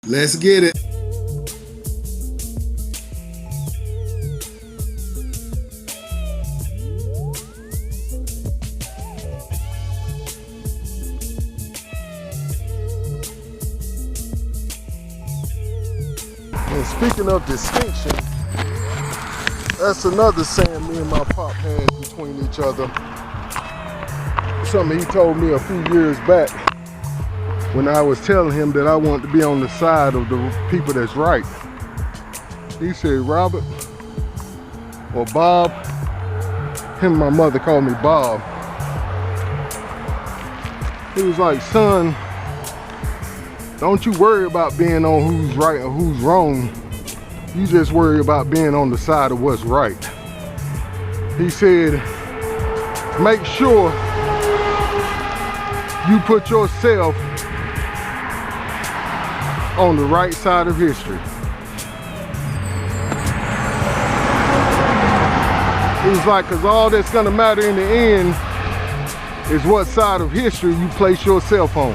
Let's get it. And speaking of distinction, that's another saying me and my pop had between each other. Something he told me a few years back when I was telling him that I wanted to be on the side of the people that's right. He said, Robert, or Bob, him and my mother called me Bob. He was like, son, don't you worry about being on who's right or who's wrong. You just worry about being on the side of what's right. He said, make sure you put yourself on the right side of history. He was like, because all that's gonna matter in the end is what side of history you place yourself on.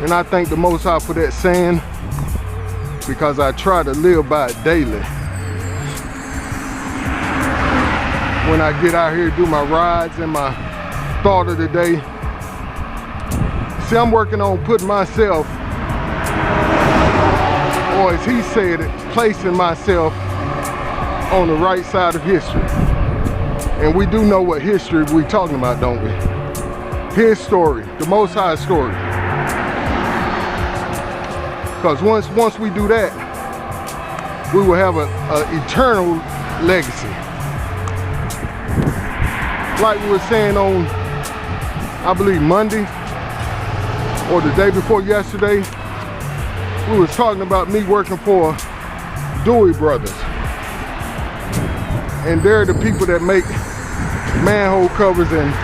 And I thank the Most High for that saying, because I try to live by it daily. When I get out here, do my rides and my thought of the day. See, I'm working on putting myself, or as he said it, placing myself on the right side of history. And we do know what history we're talking about, don't we? His story, the Most High story. Because once we do that, we will have an eternal legacy. Like we were saying on, I believe Monday, or the day before yesterday, we was talking about me working for Dewey Brothers. And they're the people that make manhole covers and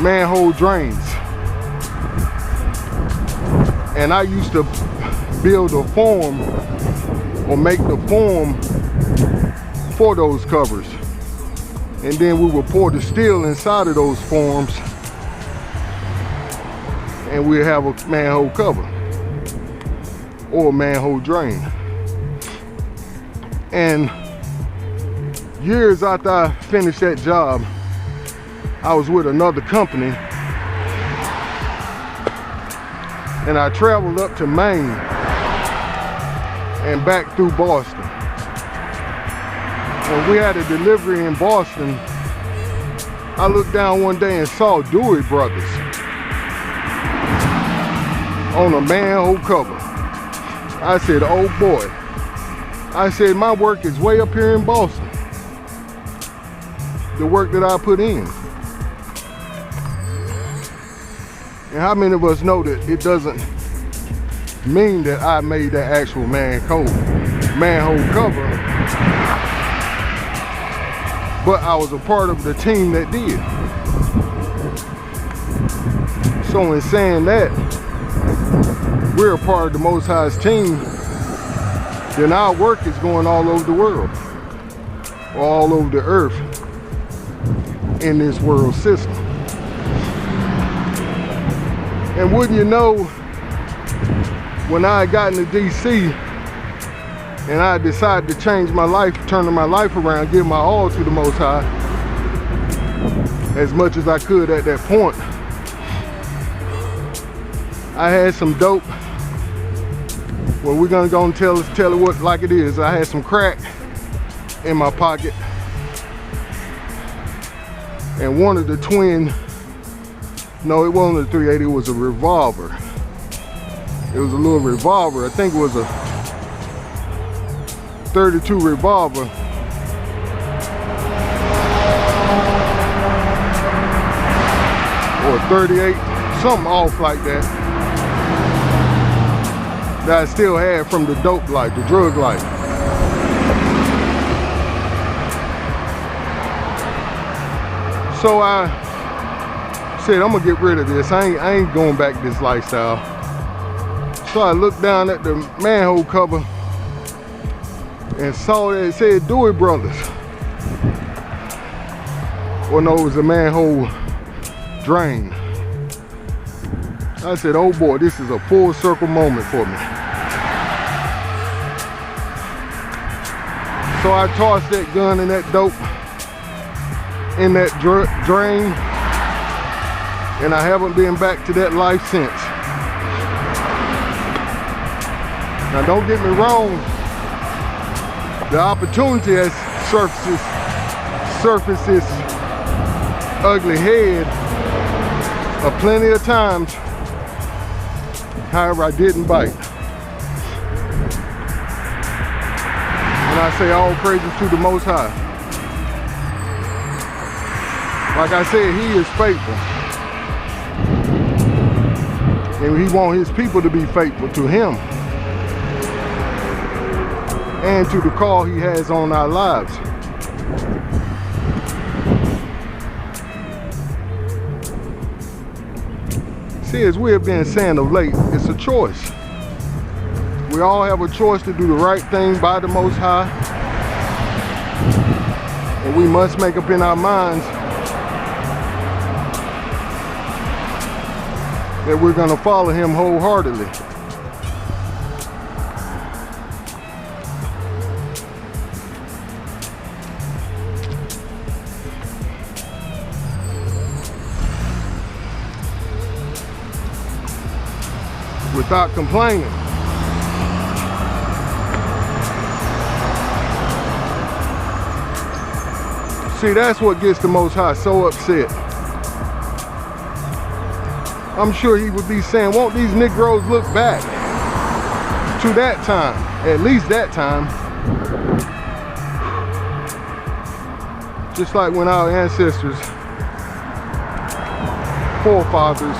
manhole drains. And I used to build a form or make the form for those covers. And then we would pour the steel inside of those forms and we'd have a manhole cover or a manhole drain. And years after I finished that job, I was with another company and I traveled up to Maine and back through Boston. When we had a delivery in Boston, I looked down one day and saw Dewey Brothers on a manhole cover. I said, oh boy. I said, my work is way up here in Boston. The work that I put in. And how many of us know that it doesn't mean that I made that actual manhole cover, but I was a part of the team that did. So in saying that, we're a part of the Most High's team, then our work is going all over the world, or all over the earth in this world system. And wouldn't you know, when I got into DC and I decided to change my life, turning my life around, give my all to the Most High, as much as I could at that point, I had some dope. Well, we're gonna go and tell it what like it is. I had some crack in my pocket, and one of the twin, no, it wasn't a 380, it was a revolver. It was a little revolver. I think it was a 32 revolver. Or a 38, something off like that. That I still had from the dope life, the drug life. So I said, I'm gonna get rid of this. I ain't going back to this lifestyle. So I looked down at the manhole cover and saw that it said Dewey Brothers. Well, no, it was a manhole drain. I said, oh boy, this is a full circle moment for me. So I tossed that gun and that dope in that drain, and I haven't been back to that life since. Now don't get me wrong, the opportunity has surfaced its ugly head plenty of times. However, I didn't bite. And I say all praises to the Most High. Like I said, He is faithful. And He wants His people to be faithful to Him and to the call He has on our lives. See, as we have been saying of late, it's a choice. We all have a choice to do the right thing by the Most High. And we must make up in our minds that we're going to follow Him wholeheartedly. Without complaining. See, that's what gets the Most High so upset. I'm sure He would be saying, won't these Negroes look back to that time, at least that time? Just like when our ancestors, forefathers,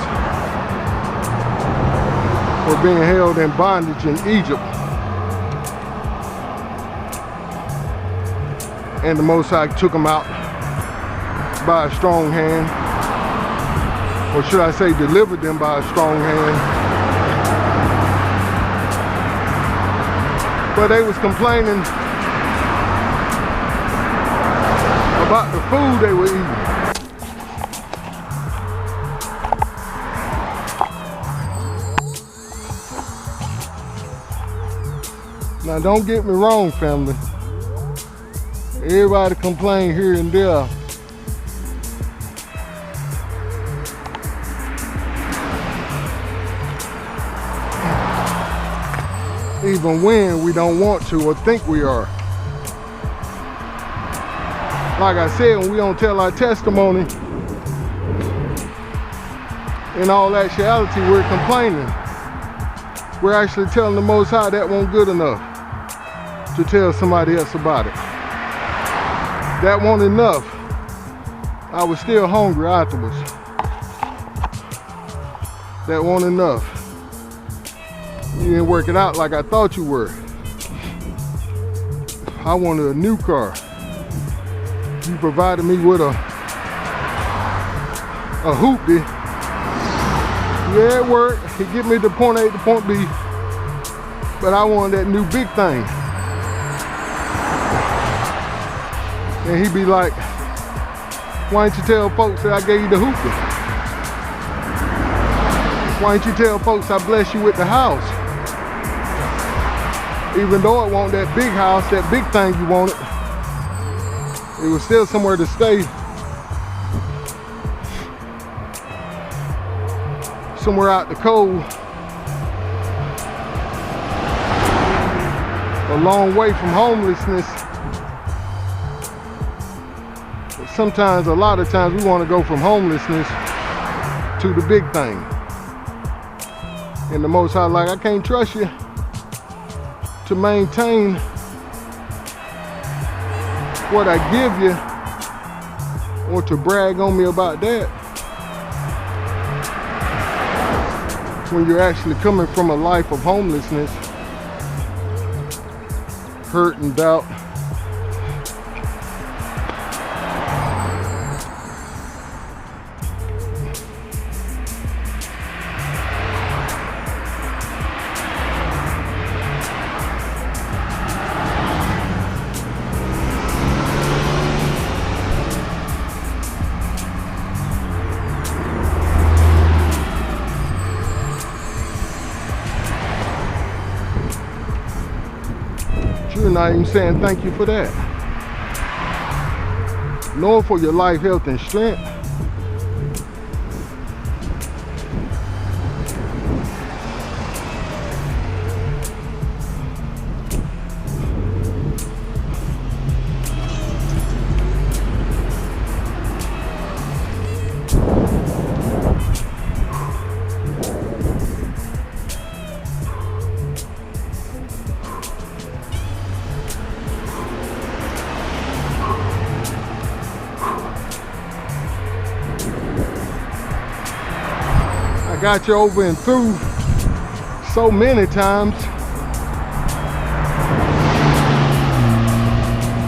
were being held in bondage in Egypt. And the Most High took them out by a strong hand. Or should I say, delivered them by a strong hand. But they was complaining about the food they were eating. Now don't get me wrong, family. Everybody complain here and there. Even when we don't want to or think we are. Like I said, when we don't tell our testimony, in all actuality, we're complaining. We're actually telling the Most High that wasn't good enough to tell somebody else about it. That wasn't enough. I was still hungry afterwards. That wasn't enough. You didn't work it out like I thought you were. I wanted a new car. You provided me with a hoopty. Yeah, it worked. It get me to point A to point B. But I wanted that new big thing. And he'd be like, why didn't you tell folks that I gave you the hoopty? Why didn't you tell folks I blessed you with the house? Even though it wasn't that big house, that big thing you wanted, it was still somewhere to stay. Somewhere out the cold. A long way from homelessness. But sometimes, a lot of times, we want to go from homelessness to the big thing. And the Most High, like, I can't trust you to maintain what I give you or to brag on me about that when you're actually coming from a life of homelessness, hurt and doubt. You're not even saying thank you for that. Knowing for your life, health, and strength. I got you over and through so many times.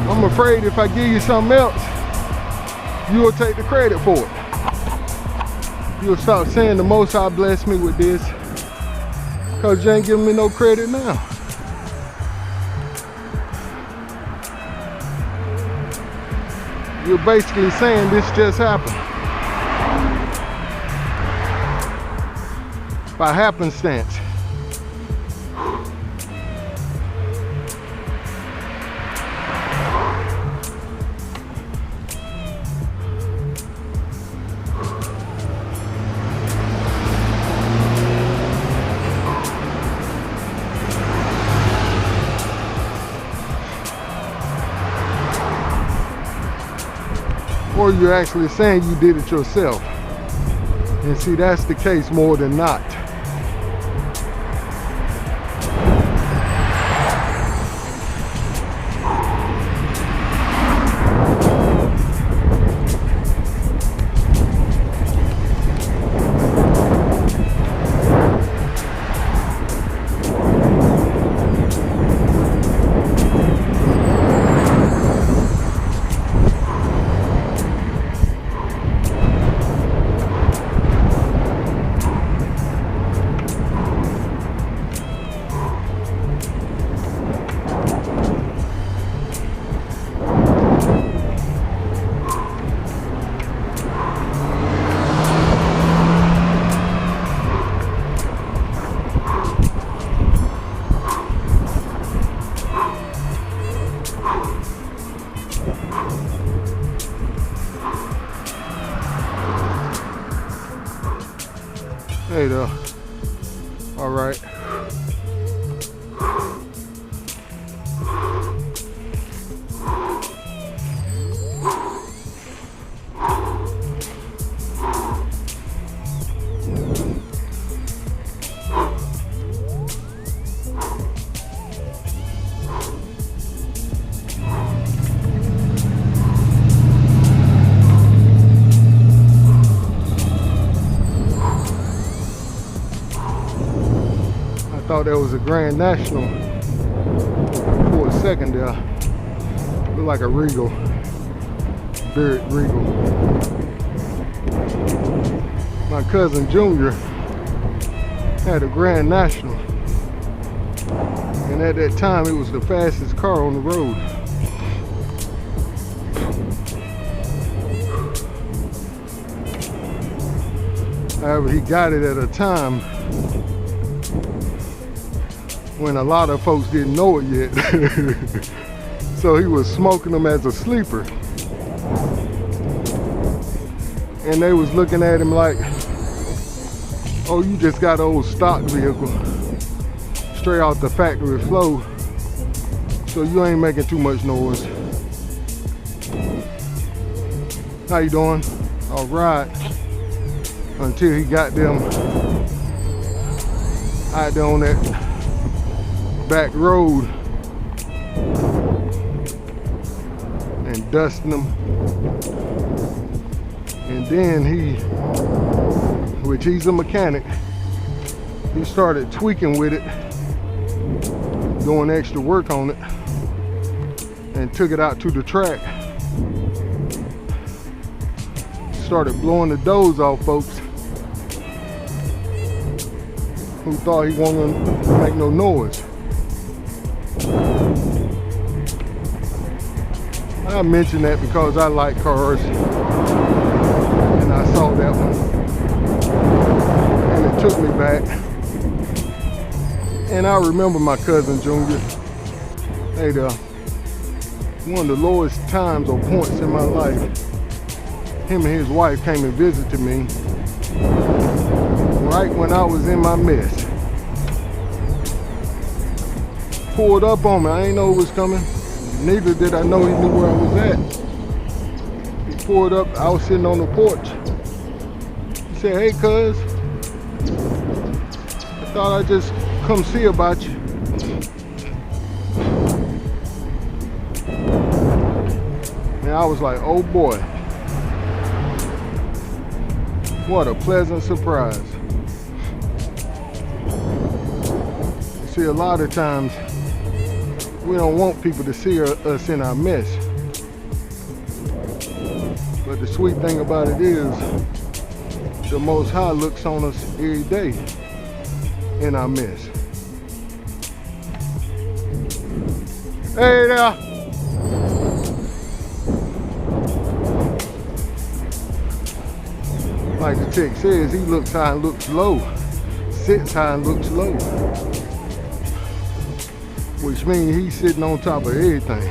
I'm afraid if I give you something else, you'll take the credit for it. You'll start saying the Most High blessed me with this, because you ain't giving me no credit now. You're basically saying this just happened. By happenstance. Or you're actually saying you did it yourself. And see, that's the case more than not. Hey there. All right. I thought that was a Grand National for a second there. Looked like a Regal, Barrett Regal. My cousin Junior had a Grand National, and at that time it was the fastest car on the road. However, he got it at a time when a lot of folks didn't know it yet. So he was smoking them as a sleeper. And they was looking at him like, oh, you just got an old stock vehicle straight out the factory flow, so you ain't making too much noise. How you doing? All right. Until he got them out there on that back road and dusting them. And then he's a mechanic, he started tweaking with it, doing extra work on it, and took it out to the track. Started blowing the doors off folks who thought he wasn't gonna make no noise. I mention that because I like cars, and I saw that one, and it took me back. And I remember my cousin Junior Hey, one of the lowest times or points in my life, him and his wife came and visited me right when I was in my mess. Pulled up on me. I ain't know it was coming. Neither did I know he knew where I was at. He pulled up. I was sitting on the porch. He said, "Hey, cuz, I thought I'd just come see about you." And I was like, oh boy. What a pleasant surprise. See, a lot of times, we don't want people to see us in our mess. But the sweet thing about it is, the Most High looks on us every day in our mess. Hey there. Like the text says, he looks high and looks low. Sits high and looks low. Which means he's sitting on top of everything.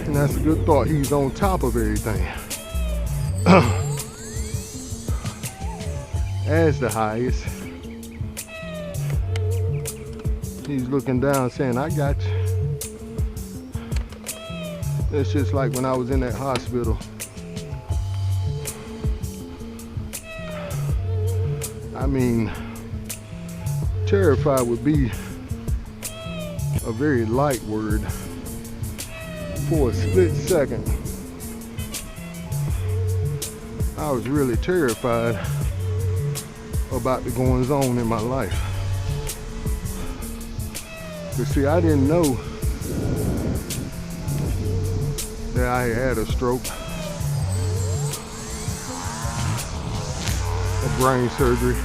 And that's a good thought. He's on top of everything. As the highest. He's looking down saying, I got you. It's just like when I was in that hospital. I mean, terrified would be a very light word. For a split second, I was really terrified about the goings on in my life. But see, I didn't know that I had a stroke, a brain surgery.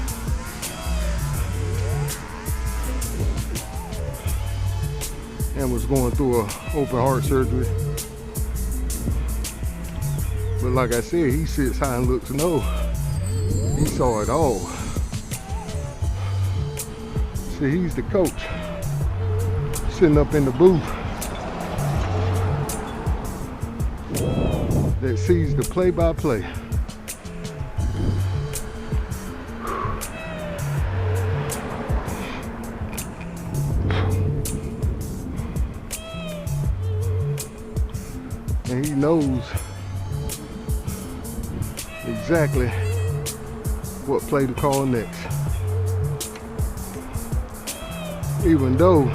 And was going through an open heart surgery. But like I said, he sits high and looks low. He saw it all. See, he's the coach, sitting up in the booth that sees the play-by-play. And he knows exactly what play to call next. Even though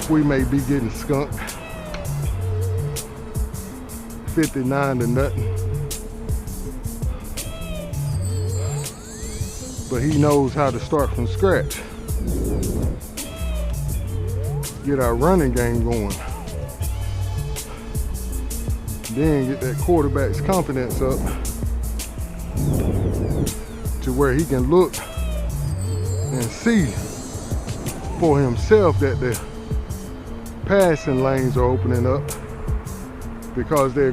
we may be getting skunked 59 to nothing. But he knows how to start from scratch. Get our running game going. Then get that quarterback's confidence up to where he can look and see for himself that the passing lanes are opening up because they're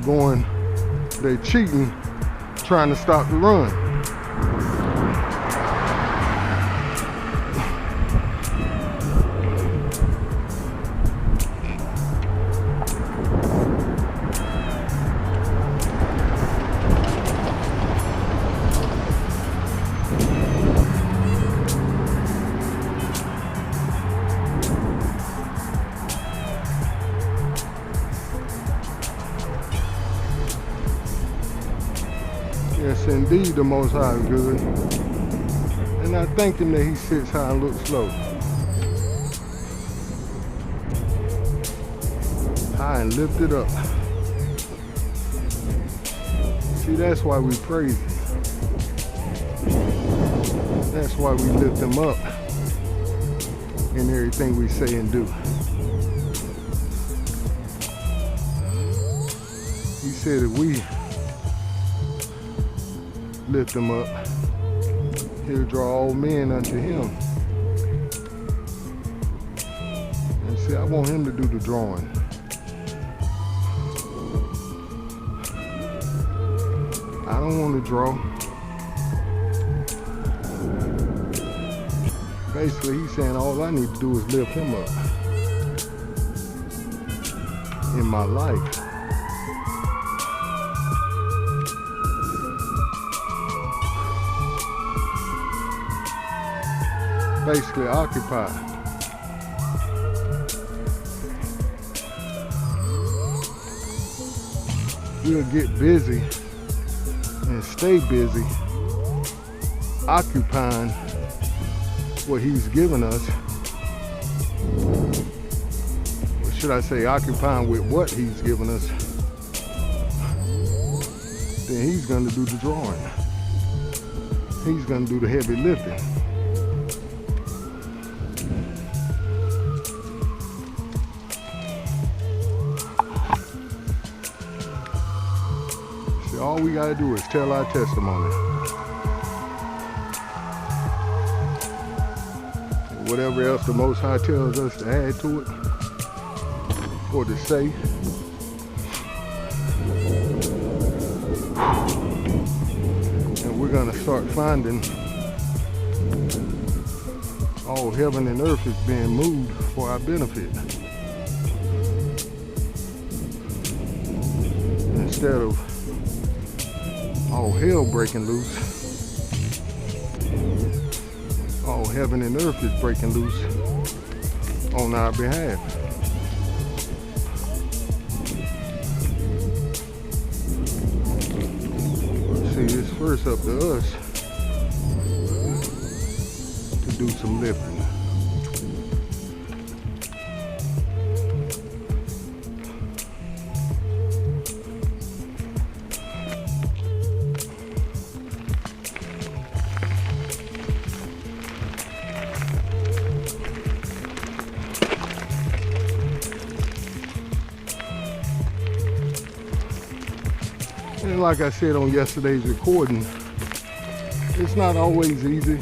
cheating, trying to stop the run. Yes, indeed, the Most High is good. And I thank him that he sits high and looks low. High and lifted up. See, that's why we praise him. That's why we lift him up in everything we say and do. He said if we lift him up, he'll draw all men unto him. And see, I want him to do the drawing. I don't want to draw. Basically, he's saying all I need to do is lift him up in my life. Basically, occupy. We'll get busy and stay busy occupying what he's given us. Or should I say occupying with what he's given us? Then he's going to do the drawing. He's going to do the heavy lifting. See, all we got to do is tell our testimony. Whatever else the Most High tells us to add to it or to say. And we're going to start finding all heaven and earth is being moved for our benefit. Instead of all hell breaking loose, all heaven and earth is breaking loose on our behalf. See, it's first up to us to do some lifting. And like I said on yesterday's recording, it's not always easy.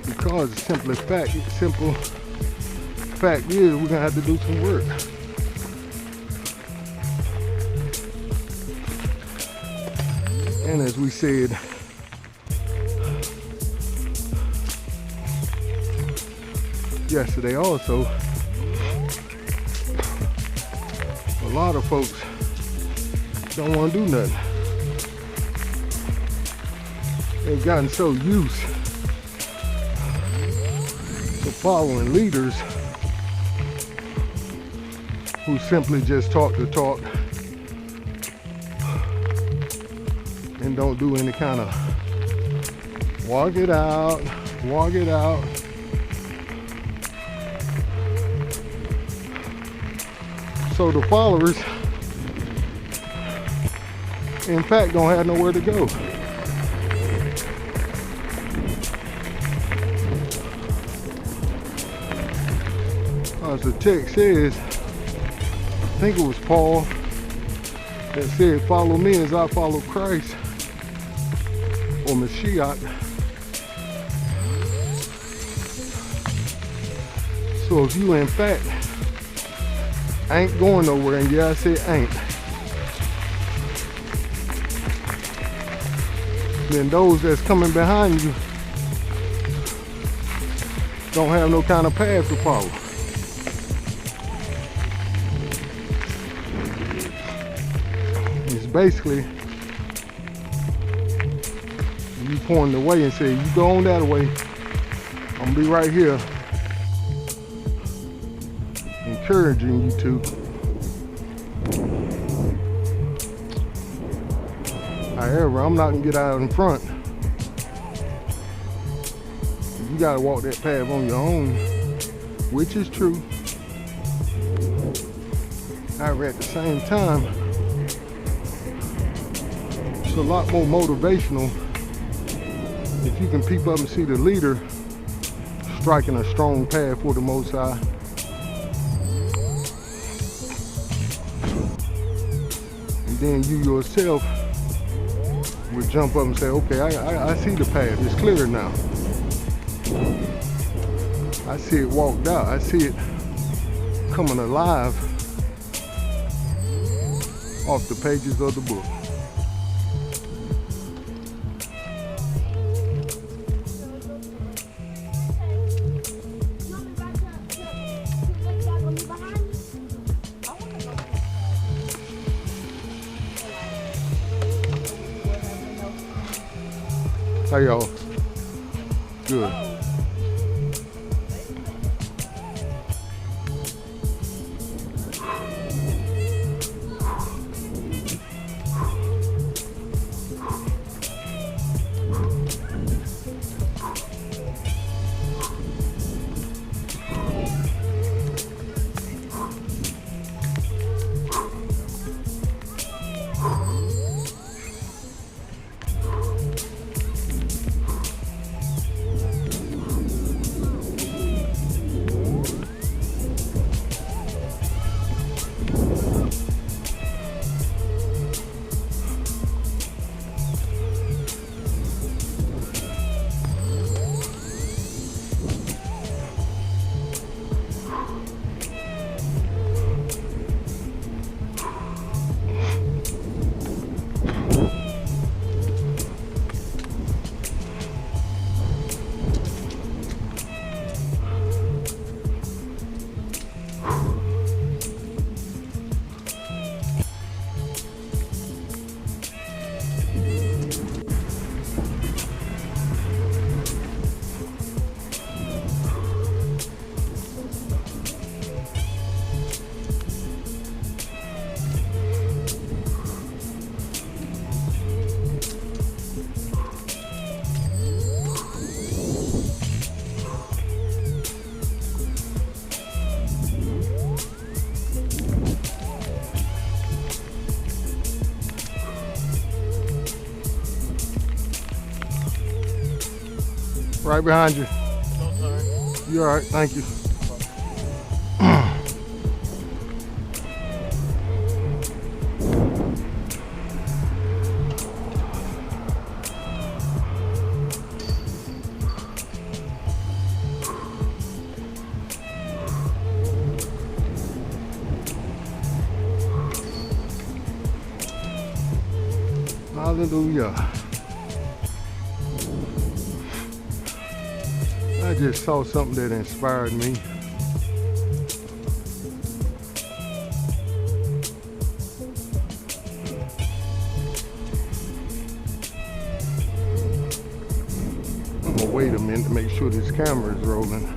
Because the simple fact is we're gonna have to do some work. And as we said, yesterday also, a lot of folks don't want to do nothing. They've gotten so used to following leaders who simply just talk the talk and don't do any kind of walk it out. So the followers, in fact, don't have nowhere to go. As the text says, I think it was Paul that said, follow me as I follow Christ, or Mashiach. So if you in fact ain't going nowhere, and yeah, I said ain't, then those that's coming behind you don't have no kind of path to follow. It's basically you pointing the way and say, you go on that way, I'm gonna be right here encouraging you to. However, I'm not gonna get out in front. You gotta walk that path on your own, which is true. However, at the same time, it's a lot more motivational if you can peep up and see the leader striking a strong path for the Most High. And then you yourself would jump up and say, okay, I see the path, it's clear now. I see it walked out, I see it coming alive off the pages of the book. How y'all? Good. Right behind you. So sorry. You all right? Thank you. Hallelujah. I just saw something that inspired me. I'm gonna wait a minute to make sure this camera is rolling.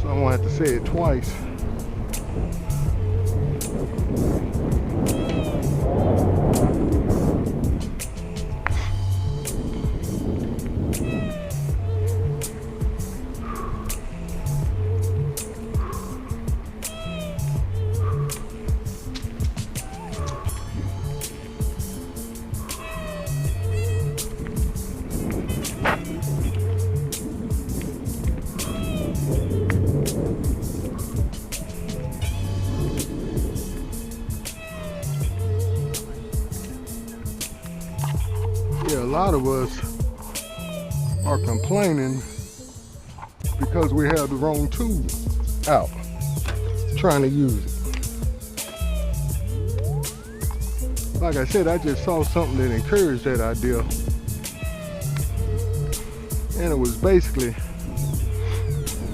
So I'm gonna have to say it twice. Yeah, a lot of us are complaining because we have the wrong tool out, trying to use it. Like I said, I just saw something that encouraged that idea. And it was basically,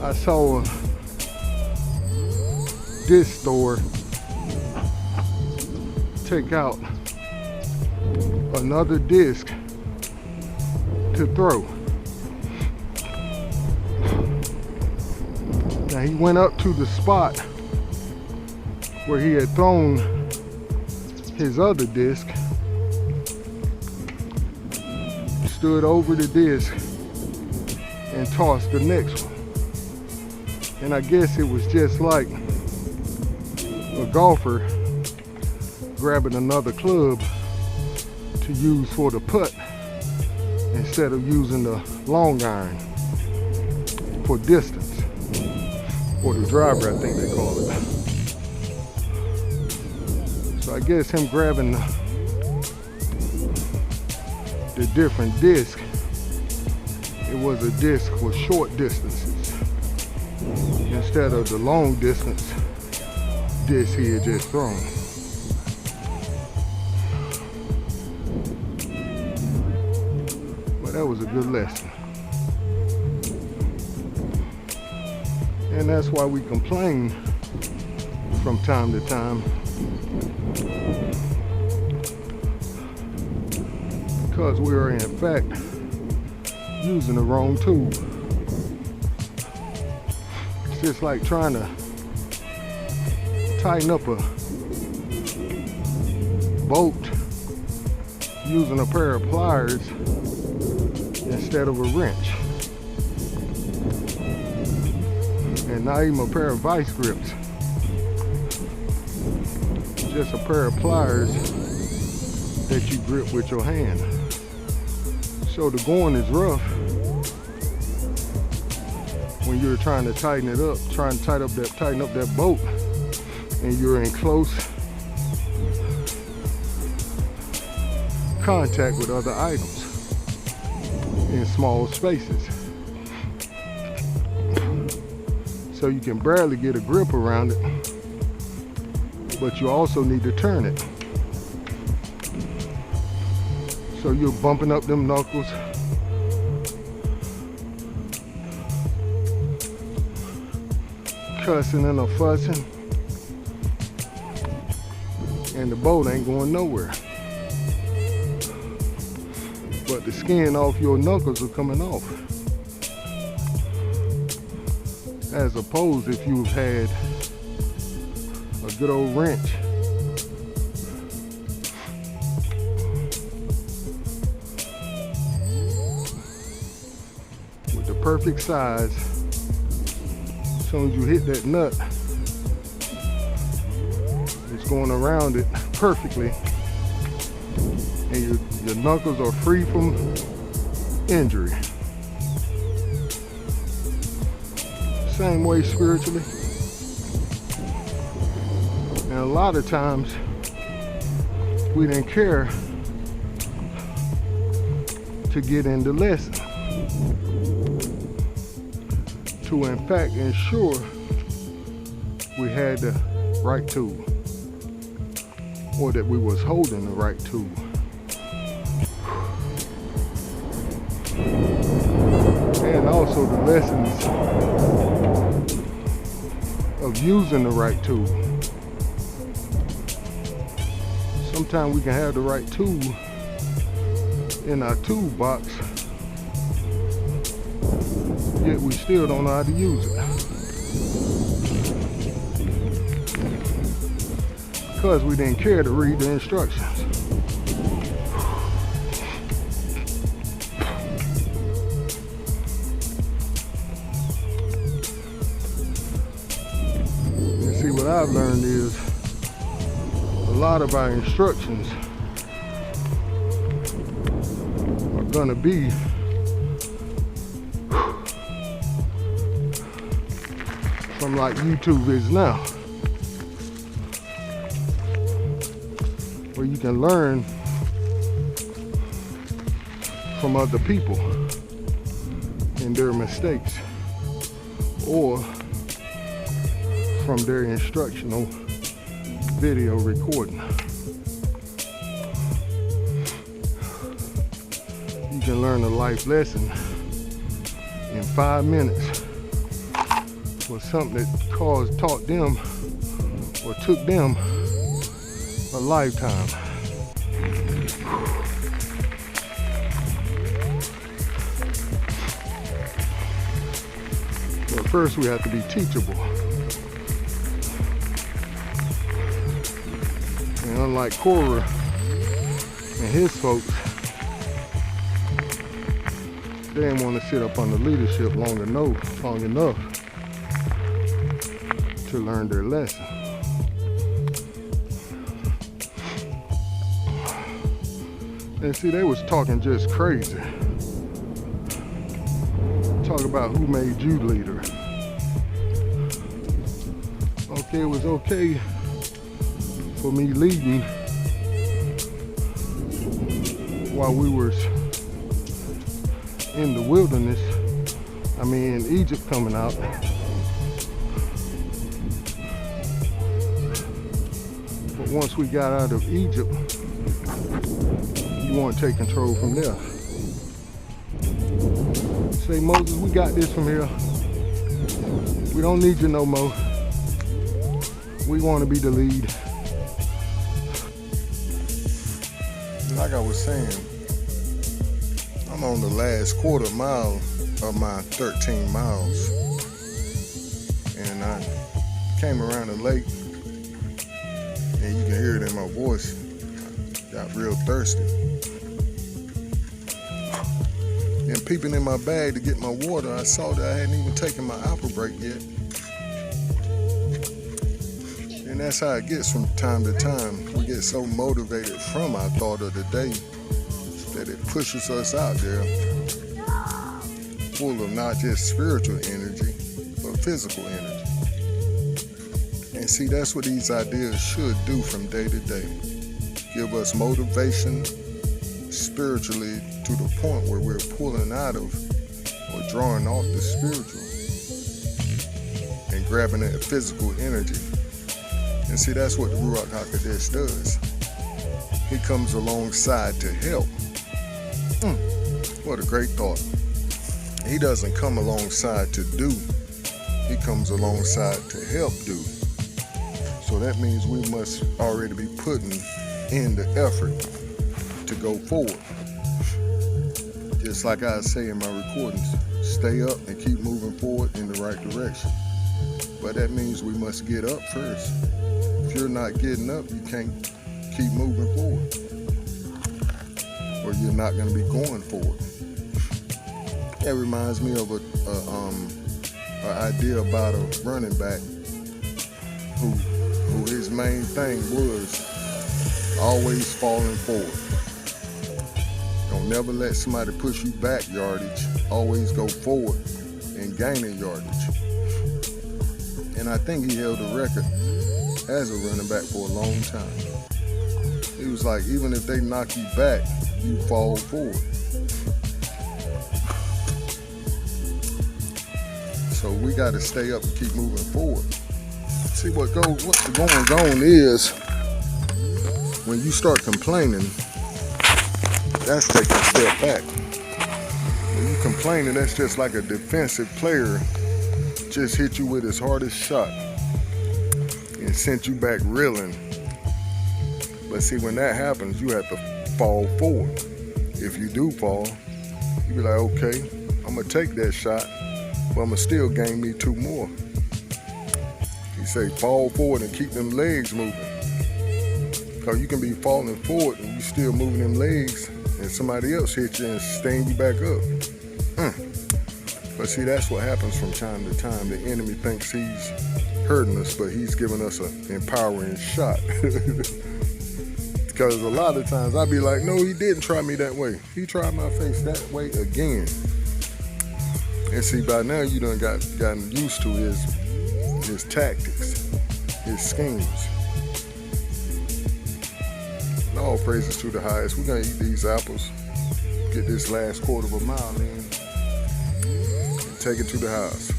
I saw a disc store take out another disc to throw. Now he went up to the spot where he had thrown his other disc, stood over the disc and tossed the next one. And I guess it was just like a golfer grabbing another club to use for the putt instead of using the long iron for distance, or the driver, I think they call it. So I guess him grabbing the different disc, it was a disc for short distances. instead of the long distance disc he had just thrown. But that was a good lesson. And that's why we complain from time to time, because we are in fact using the wrong tool. It's just like trying to tighten up a bolt using a pair of pliers instead of a wrench. And not even a pair of vice grips. Just a pair of pliers that you grip with your hand. So the going is rough when you're trying to tighten it up, trying to tighten up that bolt, and you're in close contact with other items in small spaces. So you can barely get a grip around it, but you also need to turn it. So you're bumping up them knuckles, cussing and a fussing, and the bolt ain't going nowhere. But the skin off your knuckles are coming off. As opposed if you've had a good old wrench with the perfect size. As soon as you hit that nut, it's going around it perfectly, and your knuckles are free from injury. Same way spiritually. And a lot of times we didn't care to get in the lesson, to in fact ensure we had the right tool, or that we was holding the right tool. And also the lessons of using the right tool. Sometimes we can have the right tool in our toolbox, yet we still don't know how to use it, because we didn't care to read the instructions. And see, what I've learned is a lot of our instructions are gonna be from like YouTube is now, where you can learn from other people and their mistakes, or from their instructional video recording. You can learn a life lesson in 5 minutes with something that taught them or took them a lifetime. But first we have to be teachable. And unlike Korah and his folks, they didn't want to sit up under leadership long enough to learn their lesson. And see, they was talking just crazy. Talk about who made you leader. Okay, it was okay for me leading while we were in the wilderness. I mean, in Egypt coming out. once we got out of Egypt, you want to take control from there. Say, Moses, we got this from here. We don't need you no more. We want to be the lead. Like I was saying, I'm on the last quarter mile of my 13 miles. And I came around the lake, and you can hear it in my voice. Got real thirsty. And peeping in my bag to get my water, I saw that I hadn't even taken my apple break yet. And that's how it gets from time to time. We get so motivated from our thought of the day that it pushes us out there full of not just spiritual energy, but physical energy. And see, that's what these ideas should do from day to day. Give us motivation spiritually to the point where we're pulling out of or drawing off the spiritual and grabbing that physical energy. And see, that's what the Ruach HaKodesh does. He comes alongside to help. What a great thought. He doesn't come alongside to do. He comes alongside to help do. So that means we must already be putting in the effort to go forward. Just like I say in my recordings, stay up and keep moving forward in the right direction. But that means we must get up first. If you're not getting up, you can't keep moving forward. Or you're not going to be going forward. That reminds me of an idea about a running back who his main thing was always falling forward. Don't never let somebody push you back yardage. Always go forward and gaining yardage. And I think he held the record as a running back for a long time. He was like, even if they knock you back, you fall forward. So we got to stay up and keep moving forward. See what's going on is when you start complaining, that's taking a step back. When you complaining, that's just like a defensive player just hit you with his hardest shot and sent you back reeling. But see, when that happens, you have to fall forward. If you do fall, you be like, okay, I'm gonna take that shot, but I'm gonna still gain me 2 more. He say, fall forward and keep them legs moving. Because you can be falling forward and you still moving them legs, and somebody else hit you and stand you back up. But see, that's what happens from time to time. The enemy thinks he's hurting us, but he's giving us an empowering shot. Because a lot of times I'd be like, no, he didn't try me that way. He tried my face that way again. And see, by now you done gotten used to his tactics, his schemes. And all praises to the highest. We're gonna eat these apples, get this last quarter of a mile in, and take it to the house.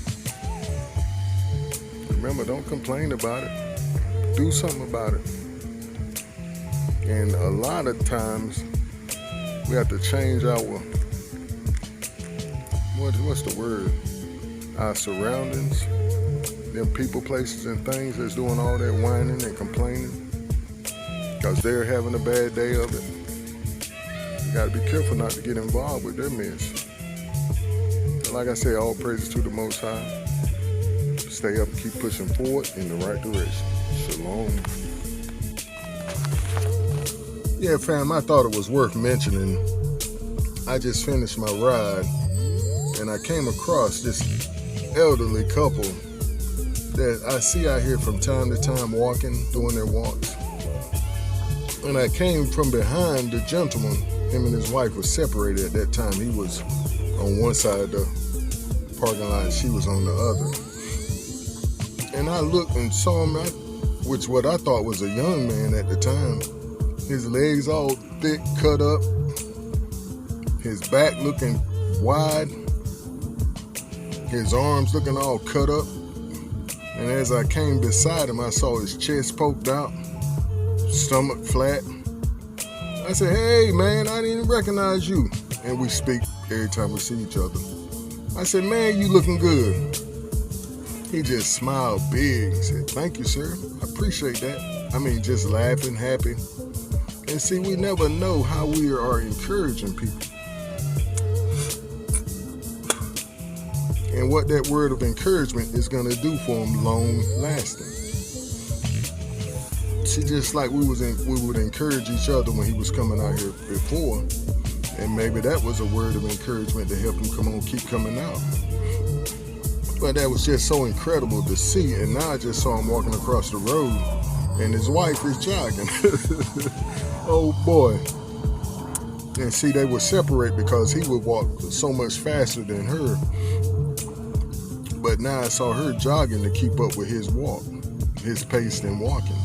Remember, don't complain about it. Do something about it. And a lot of times we have to change our, what's the word? Our surroundings. Them people, places, and things that's doing all that whining and complaining because they're having a bad day of it. You gotta be careful not to get involved with their mess. And like I say, all praises to the Most High. Stay up and keep pushing forward in the right direction. Shalom. Yeah, fam, I thought it was worth mentioning. I just finished my ride and I came across this elderly couple that I see out here from time to time walking, doing their walks. And I came from behind the gentleman. Him and his wife were separated at that time. He was on one side of the parking lot and she was on the other. And I looked and saw him, which what I thought was a young man at the time. His legs all thick, cut up. His back looking wide. His arms looking all cut up. And as I came beside him, I saw his chest poked out. stomach flat. I said, hey man, I didn't recognize you. And we speak every time we see each other. I said, man, you looking good. He just smiled big. He said, thank you, sir. I appreciate that. I mean, just laughing, happy. And see, we never know how we are encouraging people. And what that word of encouragement is going to do for them long lasting. See, just like we would encourage each other when he was coming out here before, and maybe that was a word of encouragement to help him come on, keep coming out. But that was just so incredible to see, and now I just saw him walking across the road, and his wife is jogging. Oh boy. And see, they would separate because he would walk so much faster than her. But now I saw her jogging to keep up with his walk, his pace and walking.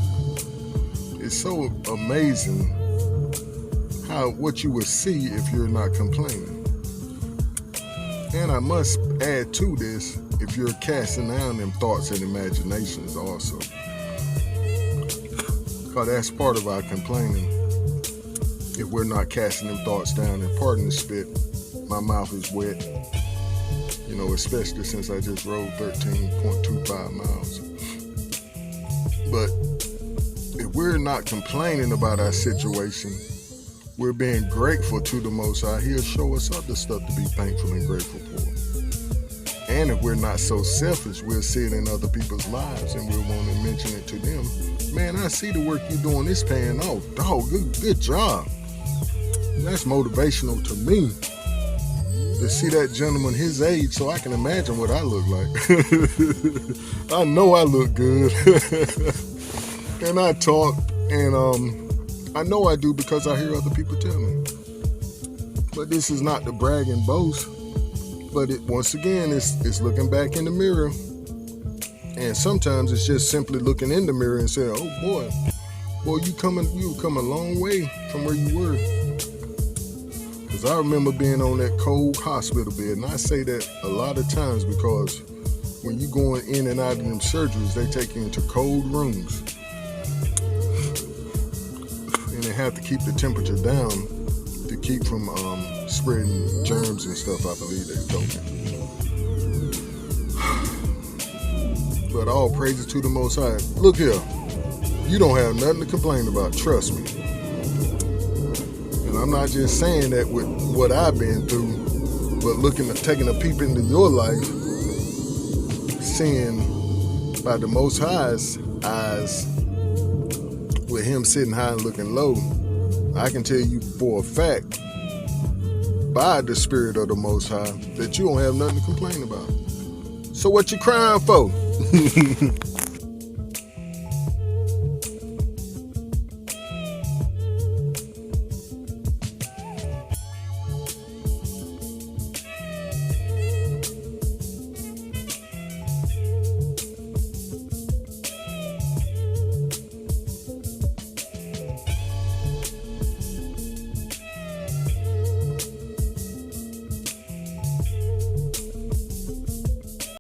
It's so amazing what you would see if you're not complaining. And I must add to this, if you're casting down them thoughts and imaginations also. Because that's part of our complaining. If we're not casting them thoughts down, and pardon the spit, my mouth is wet. You know, especially since I just rode 13.25 miles. But if we're not complaining about our situation, we're being grateful to the Most High. He'll show us other stuff to be thankful and grateful for. And if we're not so selfish, we'll see it in other people's lives and we'll want to mention it to them. Man, I see the work you're doing. It's paying off. Dog, good job. That's motivational to me. To see that gentleman his age, so I can imagine what I look like. I know I look good. And I talk, and I know I do because I hear other people tell me. But this is not to brag and boast, but once again, it's looking back in the mirror. And sometimes it's just simply looking in the mirror and saying, oh boy, you come a long way from where you were. Because I remember being on that cold hospital bed, and I say that a lot of times because when you going in and out of them surgeries, they take you into cold rooms. And they have to keep the temperature down to keep from spreading germs and stuff, I believe they told me. But all praises to the Most High. Look here, you don't have nothing to complain about, trust me. And I'm not just saying that with what I've been through, but taking a peep into your life, seeing by the Most High's eyes, with him sitting high and looking low, I can tell you for a fact, by the Spirit of the Most High, that you don't have nothing to complain about. So what you crying for?